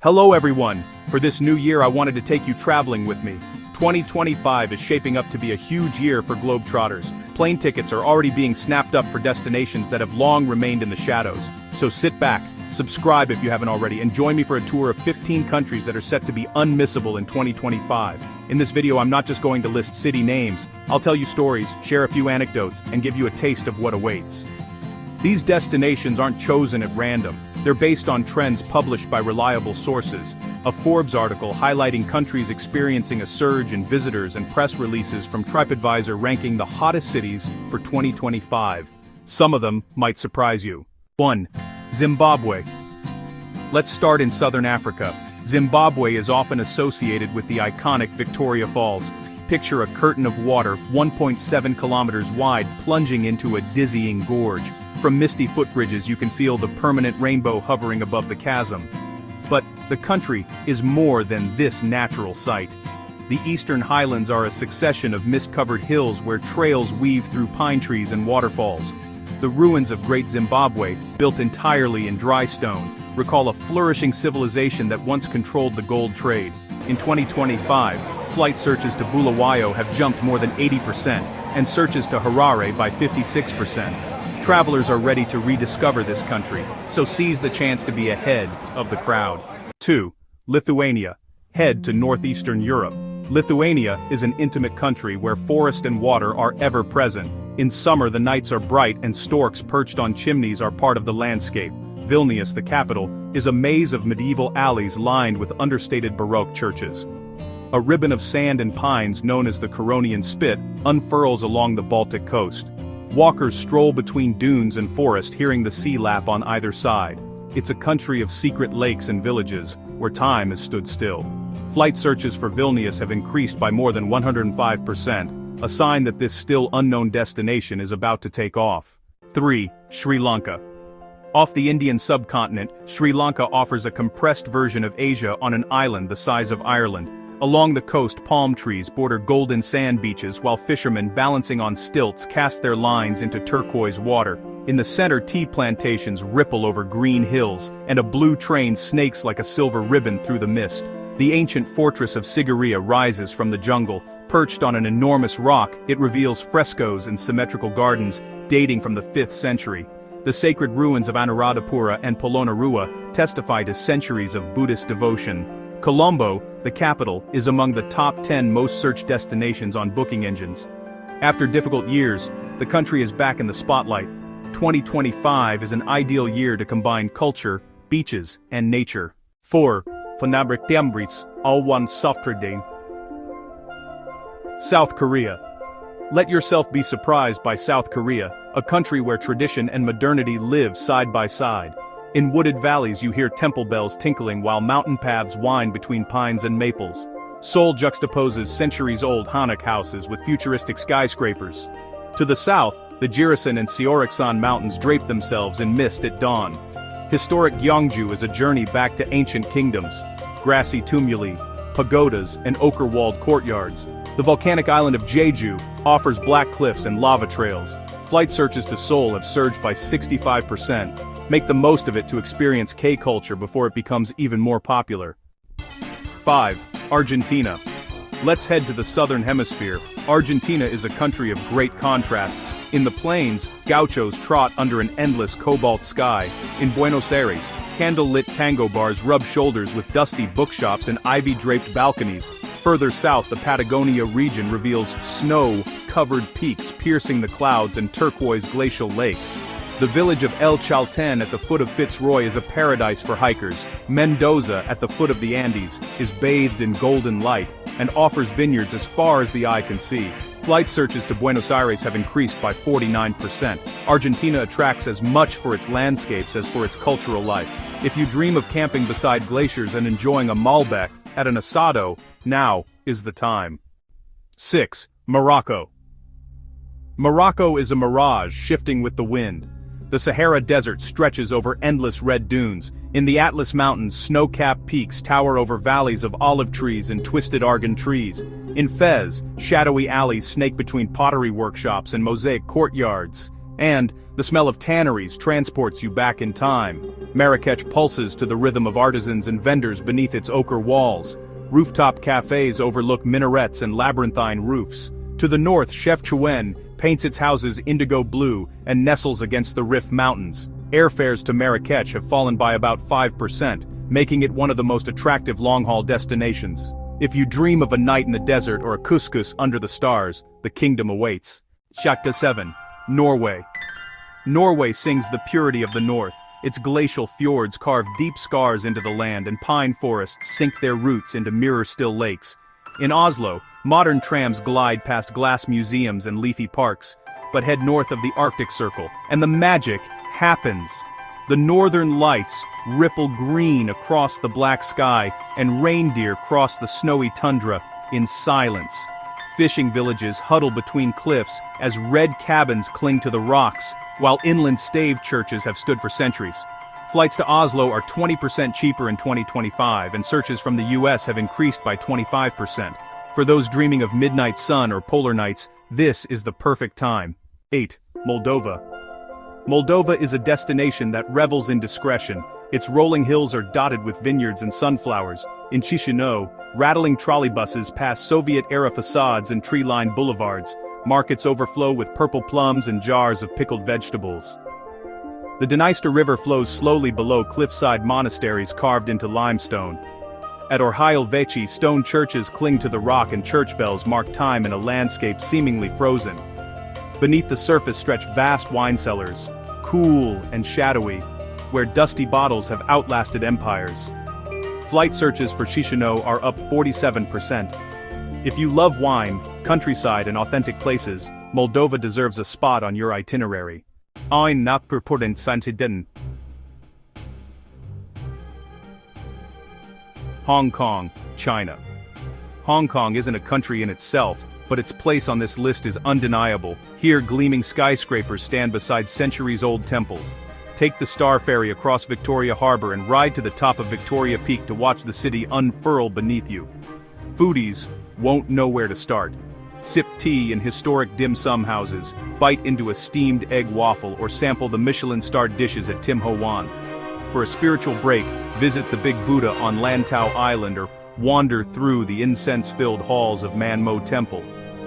Hello everyone! For this new year I wanted to take you traveling with me. 2025 is shaping up to be a huge year for Globetrotters. Plane tickets are already being snapped up for destinations that have long remained in the shadows. So sit back, subscribe if you haven't already, and join me for a tour of 15 countries that are set to be unmissable in 2025. In this video I'm not just going to list city names, I'll tell you stories, share a few anecdotes, and give you a taste of what awaits. These destinations aren't chosen at random. They're based on trends published by reliable sources. A Forbes article highlighting countries experiencing a surge in visitors and press releases from TripAdvisor ranking the hottest cities for 2025. Some of them might surprise you. 1. Zimbabwe. Let's start in southern Africa. Zimbabwe is often associated with the iconic Victoria Falls. Picture a curtain of water 1.7 kilometers wide plunging into a dizzying gorge. From misty footbridges you can feel the permanent rainbow hovering above the chasm. But the country is more than this natural sight. The eastern highlands are a succession of mist-covered hills where trails weave through pine trees and waterfalls. The ruins of Great Zimbabwe, built entirely in dry stone, recall a flourishing civilization that once controlled the gold trade. In 2025, flight searches to Bulawayo have jumped more than 80%, and searches to Harare by 56%. Travelers are ready to rediscover this country, so seize the chance to be ahead of the crowd. 2. Lithuania. Head to northeastern Europe. Lithuania is an intimate country where forest and water are ever present. In summer the nights are bright and storks perched on chimneys are part of the landscape. Vilnius, the capital, is a maze of medieval alleys lined with understated Baroque churches. A ribbon of sand and pines known as the Curonian Spit unfurls along the Baltic coast. Walkers stroll between dunes and forest hearing the sea lap on either side. It's a country of secret lakes and villages, where time has stood still. Flight searches for Vilnius have increased by more than 105%, a sign that this still unknown destination is about to take off. 3. Sri Lanka. Off the Indian subcontinent, Sri Lanka offers a compressed version of Asia on an island the size of Ireland. Along the coast palm trees border golden sand beaches while fishermen balancing on stilts cast their lines into turquoise water. In the center tea plantations ripple over green hills, and a blue train snakes like a silver ribbon through the mist. The ancient fortress of Sigiriya rises from the jungle. Perched on an enormous rock, it reveals frescoes and symmetrical gardens dating from the 5th century. The sacred ruins of Anuradhapura and Polonnaruwa testify to centuries of Buddhist devotion. Colombo, the capital, is among the top 10 most searched destinations on booking engines. After difficult years, the country is back in the spotlight. 2025 is an ideal year to combine culture, beaches, and nature. 4. Fanabriktambris, Alwan Softradain. South Korea. Let yourself be surprised by South Korea, a country where tradition and modernity live side by side. In wooded valleys you hear temple bells tinkling while mountain paths wind between pines and maples. Seoul juxtaposes centuries-old Hanok houses with futuristic skyscrapers. To the south, the Jirisan and Seoraksan mountains drape themselves in mist at dawn. Historic Gyeongju is a journey back to ancient kingdoms. Grassy tumuli, pagodas, and ochre-walled courtyards. The volcanic island of Jeju offers black cliffs and lava trails. Flight searches to Seoul have surged by 65%. Make the most of it to experience K-culture before it becomes even more popular. 5. Argentina. Let's head to the southern hemisphere. Argentina is a country of great contrasts. In the plains, gauchos trot under an endless cobalt sky. In Buenos Aires, candle-lit tango bars rub shoulders with dusty bookshops and ivy-draped balconies. Further south, the Patagonia region reveals snow-covered peaks piercing the clouds and turquoise glacial lakes. The village of El Chalten at the foot of Fitzroy is a paradise for hikers. Mendoza, at the foot of the Andes, is bathed in golden light, and offers vineyards as far as the eye can see. Flight searches to Buenos Aires have increased by 49%. Argentina attracts as much for its landscapes as for its cultural life. If you dream of camping beside glaciers and enjoying a Malbec at an asado, now is the time. 6. Morocco. Morocco is a mirage shifting with the wind. The Sahara Desert stretches over endless red dunes. In the Atlas Mountains, snow-capped peaks tower over valleys of olive trees and twisted argan trees. In Fez, shadowy alleys snake between pottery workshops and mosaic courtyards. And the smell of tanneries transports you back in time. Marrakech pulses to the rhythm of artisans and vendors beneath its ochre walls. Rooftop cafes overlook minarets and labyrinthine roofs. To the north, Chefchaouen paints its houses indigo blue and nestles against the Rif Mountains. Airfares to Marrakech have fallen by about 5%, making it one of the most attractive long-haul destinations. If you dream of a night in the desert or a couscous under the stars, the kingdom awaits. Chapter 7. Norway. Norway sings the purity of the north. Its glacial fjords carve deep scars into the land, and pine forests sink their roots into mirror-still lakes. In Oslo, modern trams glide past glass museums and leafy parks, but head north of the Arctic Circle, and the magic happens. The northern lights ripple green across the black sky, and reindeer cross the snowy tundra in silence. Fishing villages huddle between cliffs as red cabins cling to the rocks, while inland stave churches have stood for centuries. Flights to Oslo are 20% cheaper in 2025, and searches from the US have increased by 25%. For those dreaming of midnight sun or polar nights, this is the perfect time. 8. Moldova. Moldova is a destination that revels in discretion. Its rolling hills are dotted with vineyards and sunflowers. In Chisinau, rattling trolleybuses pass Soviet-era facades and tree-lined boulevards. Markets overflow with purple plums and jars of pickled vegetables. The Dniester River flows slowly below cliffside monasteries carved into limestone. At Orhyle Vechi, stone churches cling to the rock and church bells mark time in a landscape seemingly frozen. Beneath the surface stretch vast wine cellars, cool and shadowy, where dusty bottles have outlasted empires. Flight searches for Chisinau are up 47%. If you love wine, countryside and authentic places, Moldova deserves a spot on your itinerary. Ein Nachbarpurten Santiden. Hong Kong, China. Hong Kong isn't a country in itself, but its place on this list is undeniable. Here, gleaming skyscrapers stand beside centuries-old temples. Take the Star Ferry across Victoria Harbour and ride to the top of Victoria Peak to watch the city unfurl beneath you. Foodies won't know where to start. Sip tea in historic dim sum houses, bite into a steamed egg waffle, or sample the Michelin-starred dishes at Tim Ho Wan. For a spiritual break, visit the Big Buddha on Lantau Island or wander through the incense-filled halls of Manmo Temple.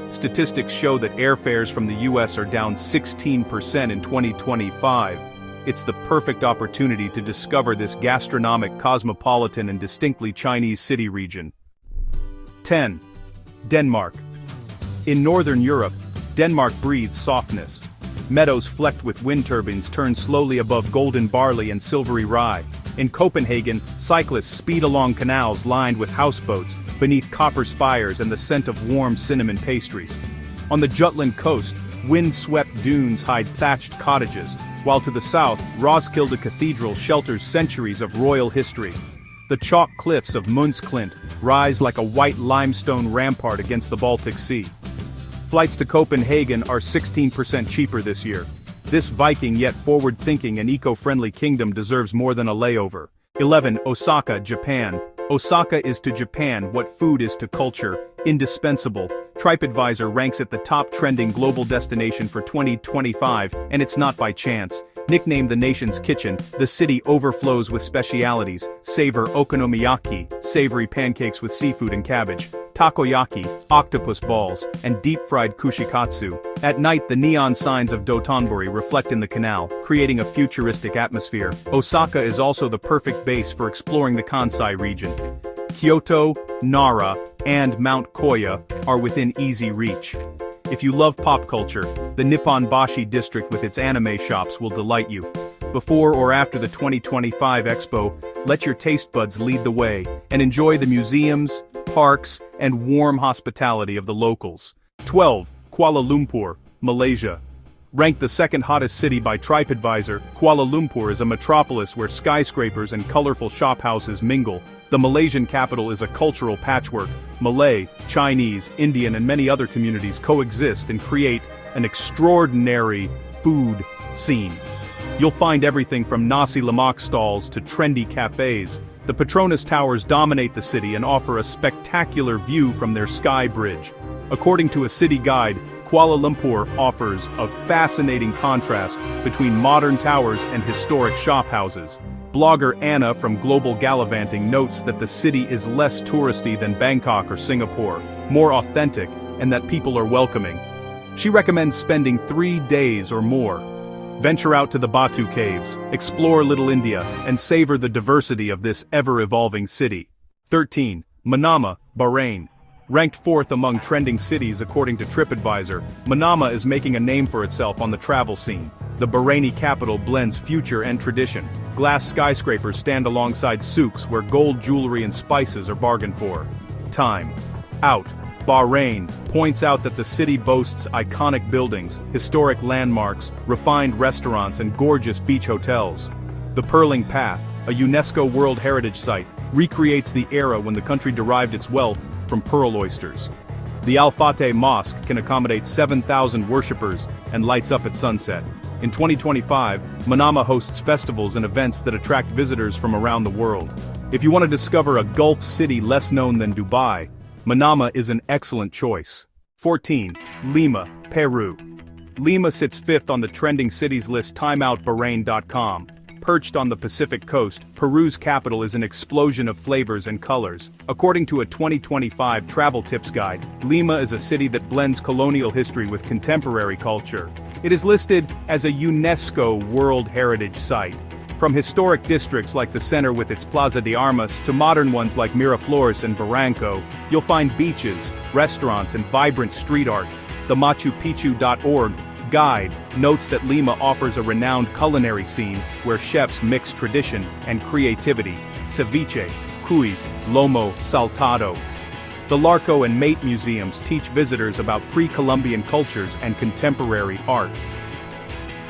Statistics show that airfares from the US are down 16% in 2025. It's the perfect opportunity to discover this gastronomic, cosmopolitan, and distinctly Chinese city region. 10. Denmark. In northern Europe, Denmark breathes softness. Meadows flecked with wind turbines turn slowly above golden barley and silvery rye. In Copenhagen, cyclists speed along canals lined with houseboats, beneath copper spires and the scent of warm cinnamon pastries. On the Jutland coast, wind-swept dunes hide thatched cottages, while to the south, Roskilde Cathedral shelters centuries of royal history. The chalk cliffs of Mundsklint rise like a white limestone rampart against the Baltic Sea. Flights to Copenhagen are 16% cheaper this year. This Viking yet forward-thinking and eco-friendly kingdom deserves more than a layover. 11. Osaka, Japan. Osaka is to Japan what food is to culture, indispensable. TripAdvisor ranks it the top trending global destination for 2025, and it's not by chance. Nicknamed the nation's kitchen, the city overflows with specialities: savor okonomiyaki, savory pancakes with seafood and cabbage, takoyaki, octopus balls, and deep-fried kushikatsu. At night, the neon signs of Dotonbori reflect in the canal, creating a futuristic atmosphere. Osaka is also the perfect base for exploring the Kansai region. Kyoto, Nara, and Mount Koya are within easy reach. If you love pop culture, the Nipponbashi district with its anime shops will delight you. Before or after the 2025 Expo, let your taste buds lead the way, and enjoy the museums, parks, and warm hospitality of the locals. 12. Kuala Lumpur, Malaysia. Ranked the second hottest city by TripAdvisor, Kuala Lumpur is a metropolis where skyscrapers and colorful shophouses mingle. The Malaysian capital is a cultural patchwork. Malay, Chinese, Indian, and many other communities coexist and create an extraordinary food scene. You'll find everything from nasi lemak stalls to trendy cafes. The Petronas Towers dominate the city and offer a spectacular view from their sky bridge. According to a city guide, Kuala Lumpur offers a fascinating contrast between modern towers and historic shophouses. Blogger Anna from Global Gallivanting notes that the city is less touristy than Bangkok or Singapore, more authentic, and that people are welcoming. She recommends spending 3 days or more. Venture out to the Batu Caves, explore Little India, and savor the diversity of this ever-evolving city. 13. Manama, Bahrain. Ranked 4th among trending cities according to TripAdvisor, Manama is making a name for itself on the travel scene. The Bahraini capital blends future and tradition. Glass skyscrapers stand alongside souks where gold jewelry and spices are bargained for. Time. Out. Bahrain points out that the city boasts iconic buildings, historic landmarks, refined restaurants, and gorgeous beach hotels. The Pearling Path, a UNESCO World Heritage Site, recreates the era when the country derived its wealth from pearl oysters. The Al Fateh Mosque can accommodate 7,000 worshippers and lights up at sunset. In 2025, Manama hosts festivals and events that attract visitors from around the world. If you want to discover a Gulf city less known than Dubai, Manama is an excellent choice. 14. Lima, Peru. Lima sits 5th on the trending cities list timeoutbahrain.com. Perched on the Pacific coast, Peru's capital is an explosion of flavors and colors. According to a 2025 travel tips guide, Lima is a city that blends colonial history with contemporary culture. It is listed as a UNESCO World Heritage Site. From historic districts like the center with its Plaza de Armas to modern ones like Miraflores and Barranco, you'll find beaches, restaurants, and vibrant street art. The MachuPicchu.org guide notes that Lima offers a renowned culinary scene where chefs mix tradition and creativity. Ceviche, cuy, lomo saltado. The Larco and Mate museums teach visitors about pre-Columbian cultures and contemporary art.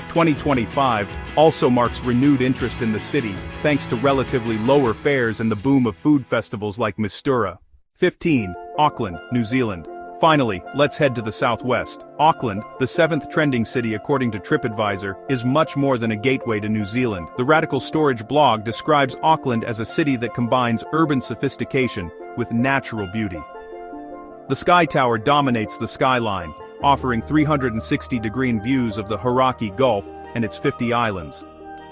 2025 also marks renewed interest in the city, thanks to relatively lower fares and the boom of food festivals like Mistura. 15. Auckland, New Zealand. Finally, let's head to the southwest. Auckland, the 7th trending city according to TripAdvisor, is much more than a gateway to New Zealand. The Radical Storage blog describes Auckland as a city that combines urban sophistication with natural beauty. The Sky Tower dominates the skyline, offering 360-degree views of the Hauraki Gulf and its 50 islands.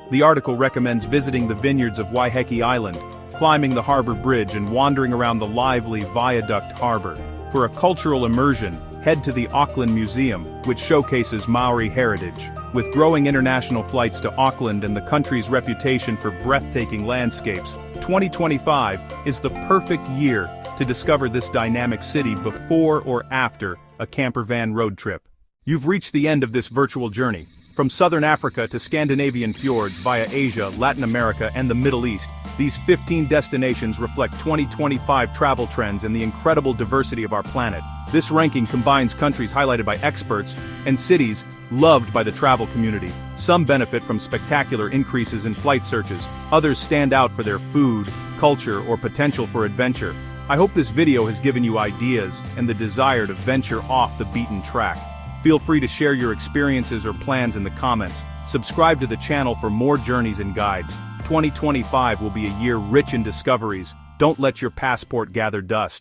The article recommends visiting the vineyards of Waiheke Island, climbing the harbor bridge and wandering around the lively Viaduct Harbor. For a cultural immersion, head to the Auckland Museum, which showcases Maori heritage. With growing international flights to Auckland and the country's reputation for breathtaking landscapes, 2025 is the perfect year to discover this dynamic city before or after a campervan road trip. You've reached the end of this virtual journey. From southern Africa to Scandinavian fjords via Asia, Latin America, and the Middle East, these 15 destinations reflect 2025 travel trends and the incredible diversity of our planet. This ranking combines countries highlighted by experts and cities loved by the travel community. Some benefit from spectacular increases in flight searches, others stand out for their food, culture, or potential for adventure. I hope this video has given you ideas and the desire to venture off the beaten track. Feel free to share your experiences or plans in the comments. Subscribe to the channel for more journeys and guides. 2025 will be a year rich in discoveries. Don't let your passport gather dust.